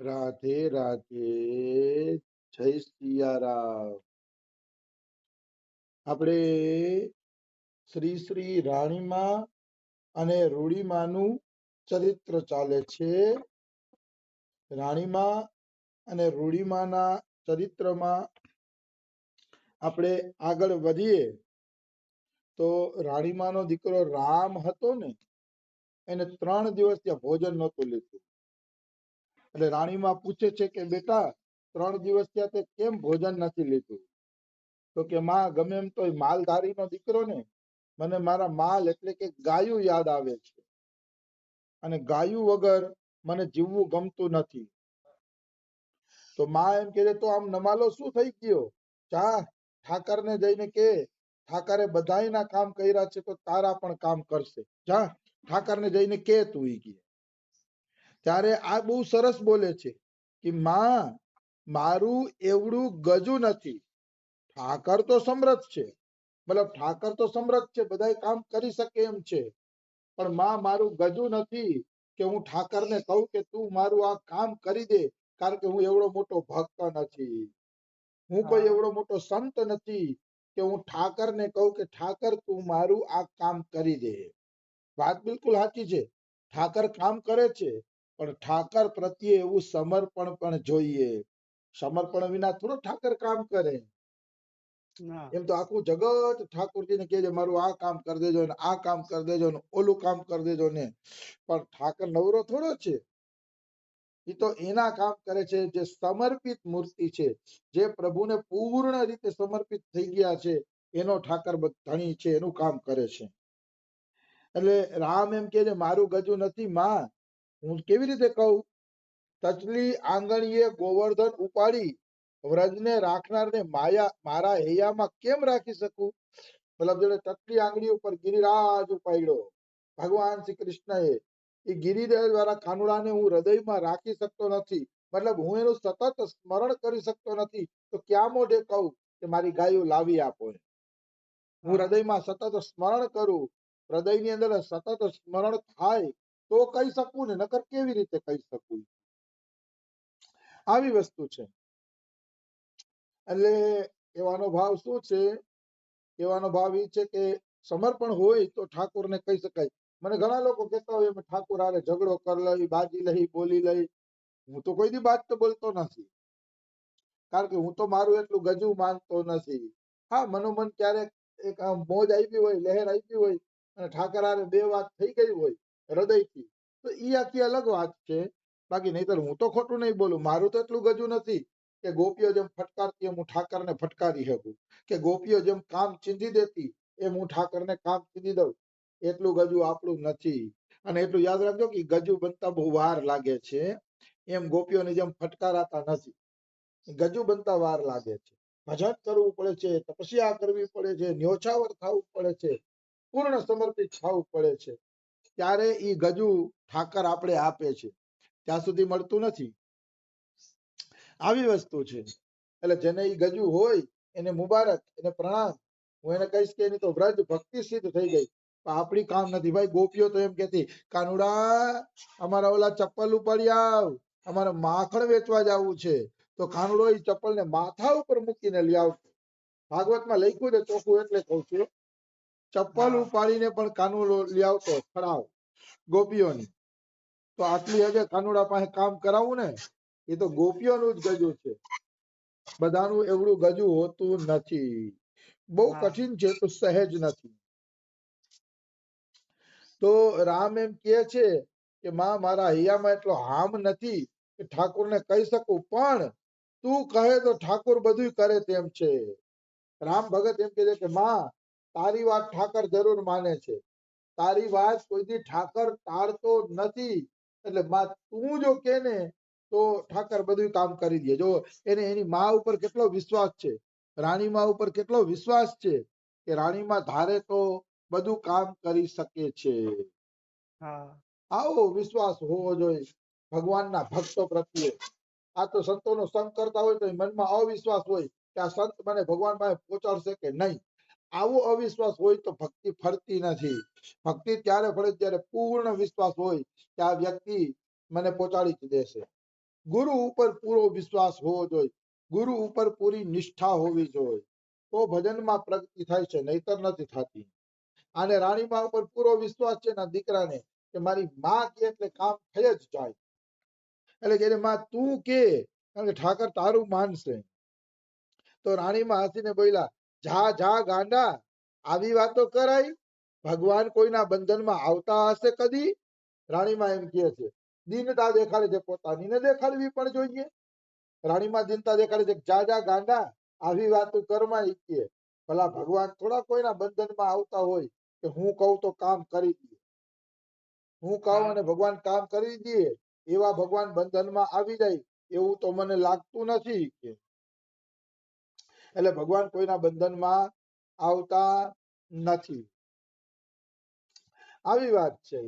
રાધે રાધે. જય સિયારામ. આપણે શ્રી શ્રી રાણીમા અને રૂડીમાનું ચરિત્ર ચાલે છે. રાણીમા અને રૂડીમાના ચરિત્રમાં આપણે આગળ વધીએ તો રાણીમાનો દીકરો રામ હતો ને, એને 3 દિવસ ત્યાં ભોજન નહોતું લીધું. એટલે રાણીમા પૂછે છે કે બેટા 3 દિવસ ત્યાં તે કેમ ભોજન નથી લીધું? તો કે માં, ગમે એમ તો માલધારીનો દીકરો ને, મને મારા માલ એટલે કે ગાયું યાદ આવે છે, અને ગાયું વગર મને જીવવું ગમતું નથી. તો માં એમ કહે તો આમ નમાલો શું થઈ ગયો? જા ઠાકરને જઈને કે ઠાકરે બધાયના કામ કર્યા છે તો તારા પણ કામ કરશે. જા ઠાકરને જઈને કે તું. ઈ કે ત્યારે આ બહુ સરસ બોલે છે કે માં, મારું એવડું ગજું નથી. ઠાકર તો સમર્થ છે, મતલબ ઠાકર તો સમર્થ છે, બધા કામ કરી શકે એમ છે, પણ માં મારું ગજું નથી કે હું ઠાકરને કહું કે તું મારું આ કામ કરી દે, કારણ કે હું એવડો મોટો ભક્ત નથી, હું કોઈ એવડો મોટો સંત નથી કે હું ઠાકરને કહું કે ઠાકર તું મારું આ કામ કરી દે. વાત બિલકુલ સાચી છે. ઠાકર કામ કરે છે, પણ ઠાકર પ્રત્યે એવું સમર્પણ પણ જોઈએ. સમર્પણ વિના થોડો ઠાકર કામ કરે. એમ તો આખું જગત ઠાકોરજીને કહે છે મારું આ કામ કરી દેજો ને, આ કામ કરી દેજો ને, ઓલું કામ કરી દેજો ને, પણ ઠાકર નવરો થોડો છે. એ તો એના કામ કરે છે જે સમર્પિત મૂર્તિ છે, જે પ્રભુને પૂર્ણ રીતે સમર્પિત થઈ ગયા છે, એનો ઠાકર ધણી છે, એનું કામ કરે છે. એટલે રામ એમ કે છે મારું ગજું નથી માં, હું કેવી રીતે કહું? તચલી આંગણીએ ગોવર્ધન ઉપાડી વ્રજને રાખનારને માયા મારા હૈયામાં કેમ રાખી શકું? મતલબ જેને તચલી આંગળી ઉપર ગિરિરાજ ઉપાડ્યો ભગવાન શ્રી કૃષ્ણએ, એ ગિરિરાજ વાળા કાનુડાને હું હૃદયમાં રાખી શકતો નથી, મતલબ હું એનું સતત સ્મરણ કરી શકતો નથી, તો ક્યાં મોઢે કહું કે મારી ગાયો લાવી આપો? હું હૃદયમાં સતત સ્મરણ કરું, હૃદયની અંદર સતત સ્મરણ થાય તો કહી શકું ને, નકર કેવી રીતે કહી શકું? આવી વસ્તુ છે. એટલે કહેવાનો ભાવ શું છે? કહેવાનો ભાવ એ છે કે સમર્પણ હોય તો ઠાકોરને કહી શકાય. મને ઘણા લોકો કહેતા હોય અમે ઠાકોર હારે ઝઘડો કરી લઈ, બાજી લઈ, બોલી લઈ. હું તો કોઈ દી બાજ તો બોલતો નથી, કારણ કે હું તો મારું એટલું ગજું માનતો નથી. હા, મનોમન ક્યારેક એક મોજ આવી હોય, લહેર આવી હોય અને ઠાકર હારે બે વાત થઈ ગઈ હોય હૃદયથી, તો ઈ આખી અલગ વાત છે. બાકી નહીતર હું તો ખોટું નહીં બોલું. મારું તો એટલું ગજું નથી કે ગોપીઓ જેમ ફટકારતી એમ હું ઠાકરને ફટકારી શકું, કે ગોપીઓ જેમ કામ ચીંધી દેતી એમ હું ઠાકરને કામ ચીંધી દઉં. એટલું ગજું આપણું નથી. અને એટલું યાદ રાખજો કે ગજું બનતા બહુ વાર લાગે છે, એમ ગોપીઓની જેમ ફટકારાતા નથી. ગજુ બનતા વાર લાગે છે, ભજન કરવું પડે છે, તપસ્યા કરવી પડે છે, ન્યોછાવર થવું પડે છે, પૂર્ણ સમર્પિત થવું પડે છે, ત્યારે ઈ ગજુ ઠાકર આપણે આપે છે, ત્યાં સુધી મળતું નથી. આવી વસ્તુ છે. એટલે જેને ઈ ગજુ હોય એને મુબારક, એને પ્રણામ. હું એને કહીશ કે એની તો વ્રજ ભક્તિ સિદ્ધ થઈ ગઈ. આપણી કામ નથી ભાઈ. ગોપીઓ તો એમ કહેતી કાનુડા અમારા ઓલા ચપ્પલ ઉપાડી આવ, અમારે માખણ વેચવા જવું છે. તો કાનુડો એ ચપ્પલ ને માથા ઉપર મૂકીને લઈ આવતો. ભાગવતમાં લખ્યું છે ચોખ્ખું, એટલે કહું છું. ચપ્પલ ઉપાડીને પણ કાનુડો લઈ આવતો ખડાવ ગોપીઓની. તો આટલી હદે કાનુડા પાસે કામ કરાવવું ને, એ તો ગોપીઓનું જ ગજુ છે, બધાનું એવડું ગજુ હોતું નથી. બહુ કઠિન છે, તો સહેજ નથી. તો રામ એમ કહે છે કે માં, મારા હૈયામાં એટલો હામ નથી કે ઠાકોરને કહી શકું, પણ તું કહે તો ઠાકોર બધું કરે તેમ છે. રામ ભગત એમ કહે છે કે માં, તારી વાત ઠાકર જરૂર માને છે, તારી વાત કોઈથી ઠાકર ટાળતો નથી. એટલે માં તું જો કે ને તો ઠાકર બધું કામ કરી દે. જો એને એની માં ઉપર કેટલો વિશ્વાસ છે, રાણીમા ઉપર કેટલો વિશ્વાસ છે કે રાણીમા ધારે તો બધું કામ કરી શકે છે. આવો વિશ્વાસ હોવો જોઈએ ભગવાનના ભક્તો પ્રત્યે. આ તો સંતોનો સંગ કરતા હોય તો મનમાં અવિશ્વાસ હોય કે આ સંત મને ભગવાન પાસે પહોંચાડશે કે નહીં. આવો અવિશ્વાસ હોય તો ભક્તિ ફરતી નથી. ભક્તિ ત્યારે ફરે જ્યારે પૂર્ણ વિશ્વાસ હોય કે આ વ્યક્તિ મને પહોંચાડી જ દેશે. ગુરુ ઉપર પૂરો વિશ્વાસ હોવો જોઈએ, ગુરુ ઉપર પૂરી નિષ્ઠા હોવી જોઈએ, તો ભજનમાં પ્રગતિ થાય છે, નહીતર નથી થતી. અને રાણીમા ઉપર પૂરો વિશ્વાસ છે એના દીકરાને કે મારી માં કે એટલે કામ થઈ જ જાય. એટલે કે માં તું કે, કારણ કે ઠાકર તારું માનશે. તો રાણીમાં હસીને બોલ્યા, જા જા ગાંડા, આવી વાતો કરાય? ભગવાન કોઈના બંધનમાં આવતા હશે કદી? રાણીમાં એમ કહે છે. દીનતા દેખાડે છે, પોતાની ને દેખાડવી પણ જોઈએ. રાણીમાં દીનતા દેખાડે છે, જા જા ગાંડા, આવી વાતો કરમાં કે ભલા ભગવાન થોડા કોઈના બંધનમાં આવતા હોય કે હું કહું તો કામ કરી દે. હું કહું અને ભગવાન કામ કરી દે એવા ભગવાન બંધનમાં આવી જાય એવું તો મને લાગતું નથી કે. એટલે ભગવાન કોઈના બંધનમાં આવતા નથી, આવી વાત છે.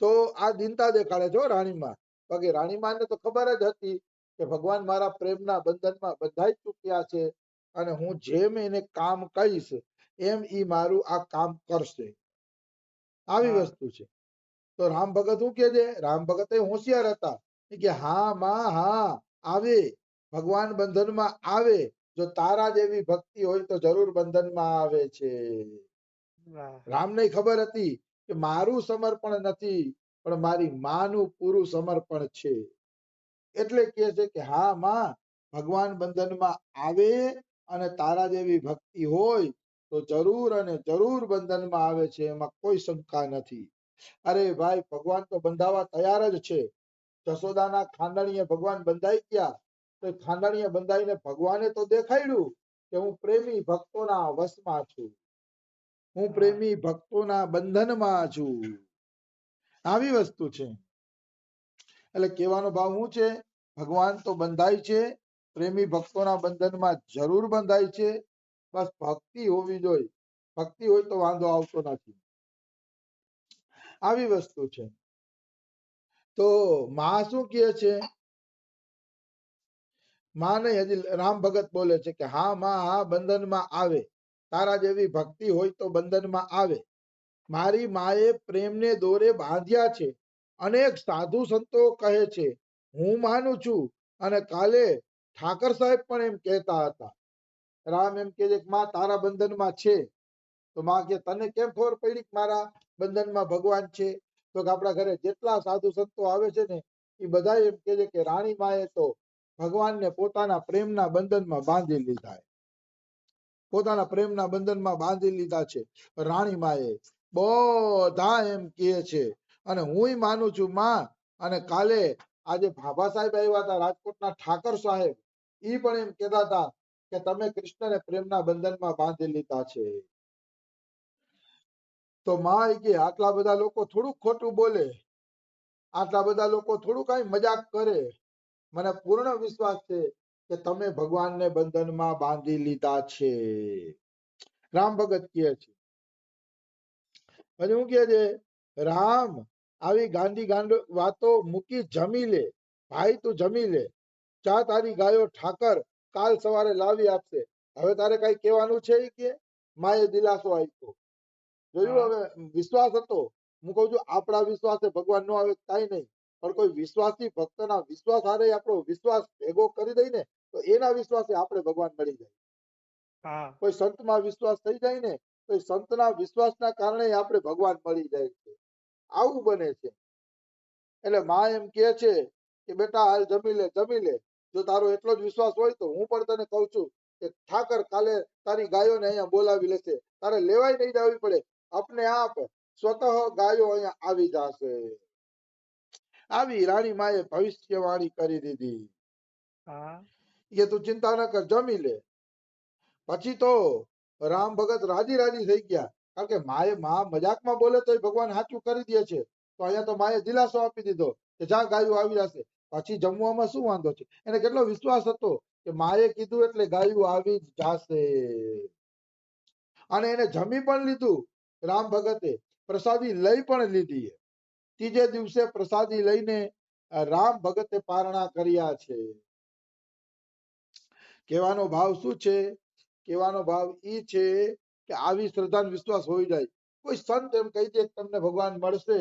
તો આ દીનતા દેખાડે છે રાણીમાં. બાકી રાણીમાને તો ખબર જ હતી કે ભગવાન મારા પ્રેમના બંધનમાં બંધાઈ ચૂક્યા છે અને હું જેમ એને કામ કહીશ એમ ઈ મારું આ કામ કરશે, આવી વસ્તુ છે. તો રામ ભગત શું કે છે? રામ ભગત હોશિયાર હતા કે હા માં હા આવે, ભગવાન બંધનમાં આવે, જો તારા જેવી ભક્તિ હોય તો જરૂર બંધનમાં આવે છે. રામને ખબર હતી કે મારું સમર્પણ નથી પણ મારી માનું પૂરું સમર્પણ છે. એટલે કહે છે કે હા માં, ભગવાન બંધનમાં આવે અને તારા જેવી ભક્તિ હોય તો જરૂર અને જરૂર બંધનમાં આવે છે, એમાં કોઈ શંકા નથી. અરે ભાઈ, ભગવાન તો બંધાવા તૈયાર જ છે. જશોદાના ખાંડણીએ ભગવાન બંધાઈ ગયા તો ખાંડણીએ બંધાઈને ભગવાને તો દેખાડ્યું કે હું પ્રેમી ભક્તોના વશમાં છું, હું પ્રેમી ભક્તોના બંધનમાં છું, આવી વસ્તુ છે. એટલે કહેવાનો ભાવ શું છે? ભગવાન તો બંધાય છે, પ્રેમી ભક્તોના બંધનમાં જરૂર બંધાય છે, બસ ભક્તિ હોવી જોઈએ. ભક્તિ હોય તો વાંધો આવતો નથી, આવી વસ્તુ છે. તો માં શું કહે છે? માં નહીં, હજી રામ ભગત બોલે છે કે હા માં હા, બંધનમાં આવે, તારા જેવી ભક્તિ હોય તો બંધનમાં આવે. મારી માએ પ્રેમને દોરે બાંધ્યા છે, અનેક સાધુ સંતો કહે છે, હું માનું છું. અને કાલે ઠાકર સાહેબ પણ એમ કહેતા હતા. રામ એમ કહે છે કે માં તારા બંધનમાં છે. તો માં કે તને કેમ ખબર પડી કે મારા બંધનમાં ભગવાન છે? તો કે આપણા ઘરે જેટલા સાધુ સંતો આવે છે ને એ બધા એમ કહે છે કે રાણી માએ તો ભગવાનને પોતાના પ્રેમના બંધનમાં બાંધી લીધા, પોતાના પ્રેમના બંધનમાં બાંધી લીધા છે રાણી માએ, બધા એમ કહે છે. અને હું માનું છું માં. અને કાલે આજે ભાભા સાહેબ આવ્યા હતા, રાજકોટના ઠાકર સાહેબ, ઈ પણ એમ કહેતા હતા કે તમે કૃષ્ણને પ્રેમના બંધનમાં બાંધી લીધા છે. તો માં કે આટલા બધા લોકો થોડુંક ખોટું બોલે, આટલા બધા લોકો થોડું કઈ મજાક કરે, મને પૂર્ણ વિશ્વાસ છે કે તમે ભગવાનને બંધનમાં બાંધી લીધા છે, રામ ભગત કહે છે. પછી હું કહે છે, રામ આવી ગાંડી ગાંડ વાતો મૂકી જમી લે ભાઈ, તું જમી લે. ચા તારી ગાયો ઠાકર કાલ સવારે લાવી આપશે. હવે તારે કઈ કહેવાનું છે? કે માએ દિલાસો આપ્યો. જોયું, હવે વિશ્વાસ હતો. હું કઉ છું આપણા વિશ્વાસે ભગવાન નો આવે કઈ નહીં, પણ કોઈ વિશ્વાસી ભક્તના વિશ્વાસ હારે આપણો વિશ્વાસ ભેગો કરી દઈ ને તો એના વિશ્વાસે આપણે ભગવાન મળી જાય. કોઈ સંતમાં વિશ્વાસ થઈ જાય ને તો સંતના વિશ્વાસના કારણે આપણે ભગવાન મળી જાય છે, આવું બને છે. એટલે માં એમ કહે છે કે બેટા હાલ જમી લે, જમી લે. જો તારો એટલો જ વિશ્વાસ હોય તો હું પણ તને કઉ છું કે ઠાકર કાલે તારી ગાયોને અહીંયા બોલાવી લેશે, તારે લેવાય નહીં જવી પડે, अपने आप स्वतः गायो અહીંયા આવી જશે. આવી રાણી માએ ભવિષ્યવાણી કરી દીધી કે તું ચિંતા ન કર, જમી લે. પછી તો રામ ભગત રાજી રાજી થઈ ગયા, કારણ કે માએ માં મજાકમાં બોલે તો ભગવાન સાચું કરી દે છે. તો અહીંયા તો માએ દિલાસો આપી દીધો કે જા ગાયો આવી જશે. પછી જમવામાં શું વાંધો છે? એને કેટલો વિશ્વાસ હતો કે માએ કીધું એટલે ગાયો આવી જ જશે. અને એને જમી પણ લીધું. રામ ભગતે પ્રસાદી લઈ પણ લીધી. ત્રીજે દિવસે પ્રસાદી લઈને રામ ભગતે પારણા કર્યા છે. કહેવાનો ભાવ શું છે? કહેવાનો ભાવ ઈ છે કે આવી શ્રદ્ધા વિશ્વાસ હોઈ જાય. કોઈ સંત એમ કહી દે તમને ભગવાન મળશે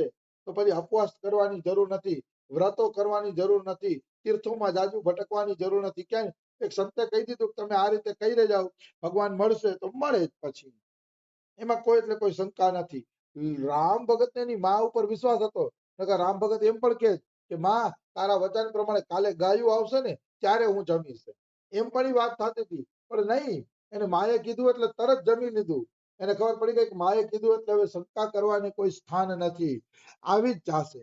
તો પછી ઉપવાસ કરવાની જરૂર નથી. વ્રતો કરવાની જરૂર નથી, તીર્થોમાં જાજુ ભટકવાની જરૂર નથી. ક્યાંય એક સંતે કહી દીધું કે તમે આ રીતે કરી જાઓ, ભગવાન મળશે તો મળે જ. પછી એમાં કોઈ એટલે કોઈ શંકા નથી. રામ ભગત ને એની મા ઉપર વિશ્વાસ હતો. રામ ભગત એમ પણ કે માં તારા વચન પ્રમાણે કાલે ગાયું આવશે ને ત્યારે હું જમીશ, એમ પણ વાત થતી હતી. પણ નહીં, એને માએ કીધું એટલે તરત જમી લીધું. એને ખબર પડી ગઈ કે માએ કીધું એટલે હવે શંકા કરવાની કોઈ સ્થાન નથી, આવી જ જાશે.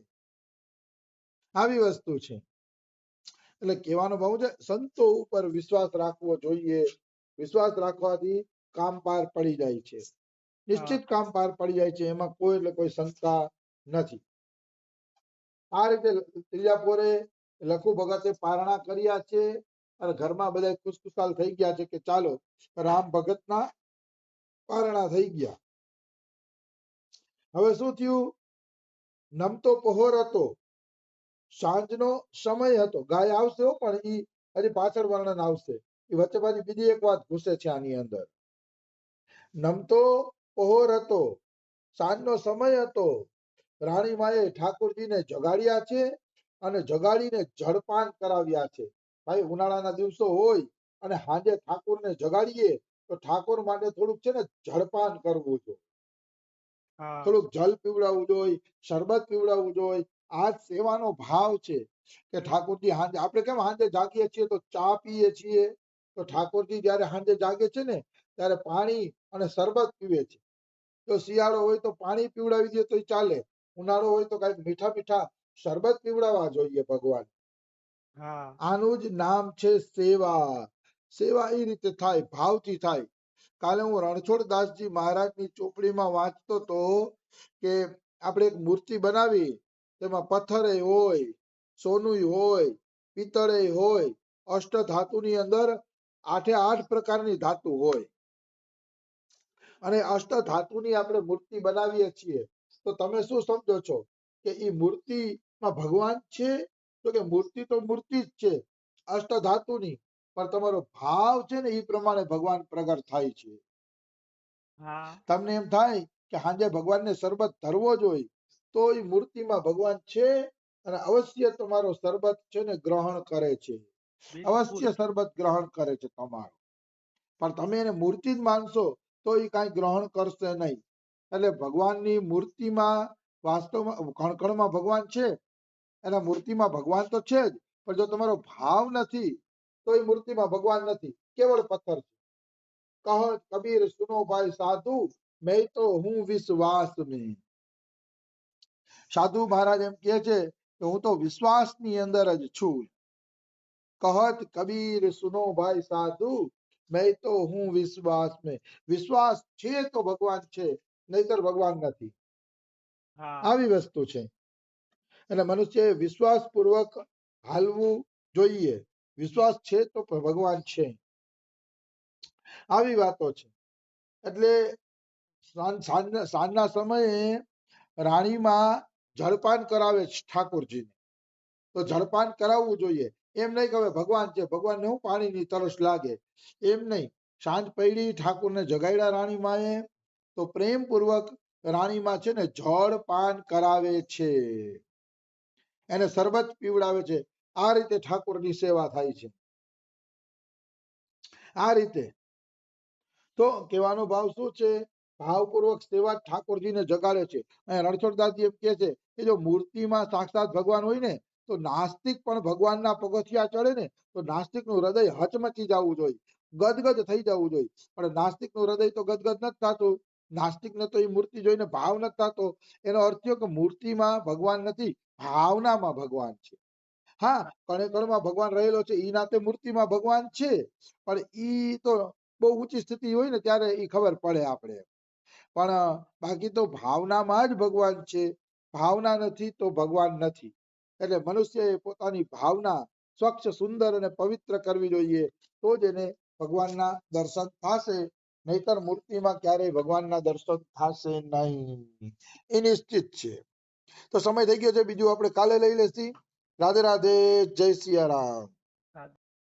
આવી વસ્તુ છે. એટલે કહેવાનો ભાવ છે સંતો ઉપર વિશ્વાસ રાખવો જોઈએ. વિશ્વાસ રાખવાથી કામ પાર પડી જાય છે, નિશ્ચિત કામ પાર પડી જાય છે, એમાં કોઈ એટલે કોઈ શંકા નથી. આ રીતે ત્રીજા પોરે લખુ ભગતે પારણા કર્યા છે અને ઘરમાં બધા ખુશખુશાલ થઈ ગયા છે કે ચાલો રામ ભગતના પારણા થઈ ગયા. હવે શું થયું? નમતો પહોર હતો, સાંજનો સમય હતો. ગાય આવશે પણ ઈ હજી પાછળ વર્ણન આવશે. એ વચ્ચે પાછી બીજી એક વાત ઘૂસે છે આની અંદર. નમતો પહોર હતો, સાંજનો સમય હતો. રાણીમાએ ઠાકોરજીને જગાડ્યા છે અને જગાડીને જળપાન કરાવ્યા છે. ભાઈ ઉનાળાના દિવસો હોય અને સાંજે ઠાકોરને જગાડીએ તો ઠાકોર માટે થોડુંક છે ને જળપાન કરવું જોઈએ, થોડુંક જલ પીવડાવવું જોઈએ, શરબત પીવડાવવું જોઈએ. આ સેવાનો ભાવ છે કે ઠાકોરજી સાંજે આપણે કેમ સાંજે જાગીએ છીએ તો ચા પીએ છીએ, તો ઠાકોરજી જયારે સાંજે જાગે છે ને ત્યારે પાણી અને શરબત પીવે છે. તો શિયાળો હોય તો પાણી પીવડાવી દે તો ચાલે, ઉનાળો હોય તો કઈક મીઠા મીઠા શરબત પીવડાવવા જોઈએ ભગવાન. આનું જ નામ છે સેવા. સેવા એ રીતે થાય, ભાવથી થાય. કાલે હું રણછોડદાસજી મહારાજની ચોપડીમાં વાંચતો તો કે આપણે એક મૂર્તિ બનાવી, તેમાં પથ્થરે હોય, સોનું હોય, પિત્તળે હોય, અષ્ટ ધાતુની અંદર 8 પ્રકારની ધાતુ હોય અને અષ્ટ ધાતુની આપણે મૂર્તિ બનાવીએ છીએ. તો તમે શું સમજો છો કે એ મૂર્તિમાં ભગવાન છે? તો કે મૂર્તિ તો મૂર્તિ જ છે અષ્ટ ધાતુની, પણ તમારો ભાવ છે ને એ પ્રમાણે ભગવાન પ્રગટ થાય છે. તમને એમ થાય કે સાંજે ભગવાનને શરબત ધરવો જોઈએ તો એ મૂર્તિમાં ભગવાન છે અને અવશ્ય તમારો શરબત છે ને ગ્રહણ કરે છે, અવશ્ય શરબત ગ્રહણ કરે છે તમારો. પણ તમે એને મૂર્તિ જ માનશો તો એ કઈ ગ્રહણ કરશે નહીં. એટલે ભગવાનની મૂર્તિમાં વાસ્તવમાં કણકણમાં ભગવાન છે, એના મૂર્તિમાં ભગવાન તો છે જ, પણ જો તમારો ભાવ નથી તો એ મૂર્તિમાં ભગવાન નથી, કેવળ પથ્થર છે. કહત કબીર સુનો ભાઈ સાધુ, મેં તો હું વિશ્વાસ में. સાધુ મહારાજ એમ કહે છે કે હું તો વિશ્વાસની અંદર જ છું. કહત કબીર સુનો ભાઈ સાધુ, મેં તો હું વિશ્વાસ में. વિશ્વાસ છે તો ભગવાન છે, નહીતર ભગવાન નથી. આવી વસ્તુ છે. એટલે મનુષ્ય વિશ્વાસ પૂર્વક હાલવું જોઈએ. વિશ્વાસ છે તો ભગવાન છે, આવી વાતો છે. એટલે સાંજના સમયે રાણીમાં જળપાન કરાવે છે ઠાકોરજીને, તો જળપાન કરાવવું જોઈએ. એમ નહીં કે ભગવાન છે, ભગવાનને હું પાણીની તરસ લાગે, એમ નહીં. સાંજ પડી, ઠાકોરને જગાડ્યા રાણીમાએ, તો પ્રેમ પૂર્વક રાણીમાં છે ને જળપાન કરાવે છે, એને શરબત પીવડાવે છે. આ રીતે ઠાકોરની સેવા થાય છે. આ રીતે તો કહેવાનો ભાવ શું છે? ભાવપૂર્વક સેવા ઠાકોરજીને જગાડે છે. અને રણછોડદાસજી એમ કહે છે કે જો મૂર્તિમાં સાક્ષાત ભગવાન હોય ને તો નાસ્તિક પણ ભગવાનના પગથિયા ચડે ને તો નાસ્તિકનું હૃદય હચમચી જવું જોઈએ, ગદગદ થઈ જવું જોઈએ. પણ નાસ્તિકનું હૃદય તો ગદગદ નથી થતું, નાસ્તિકને તો એ મૂર્તિ જોઈને ભાવ નથી થતો. એનો અર્થ થયો કે મૂર્તિમાં ભગવાન નથી, ભાવનામાં ભગવાન છે. હા, કણે કણમાં ભગવાન રહેલો છે, ઈ નાતે મૂર્તિમાં ભગવાન છે, પણ ઈ તો બહુ ઊંચી સ્થિતિ હોય ને ત્યારે ઈ ખબર પડે આપણે. પણ બાકી તો ભાવનામાં જ ભગવાન છે, ભાવના નથી તો ભગવાન નથી. એટલે મનુષ્યએ પોતાની ભાવના સ્વચ્છ, સુંદર અને પવિત્ર કરવી જોઈએ, તો જ એને ભગવાનના દર્શન થશે, નહીતર મૂર્તિમાં ક્યારેય ભગવાનના દર્શન થશે નહીં, એ નિશ્ચિત છે. તો સમય થઈ ગયો છે, બીજું આપણે કાલે લઈ લેશી. રાધે રાધે, જય સિયા રામ.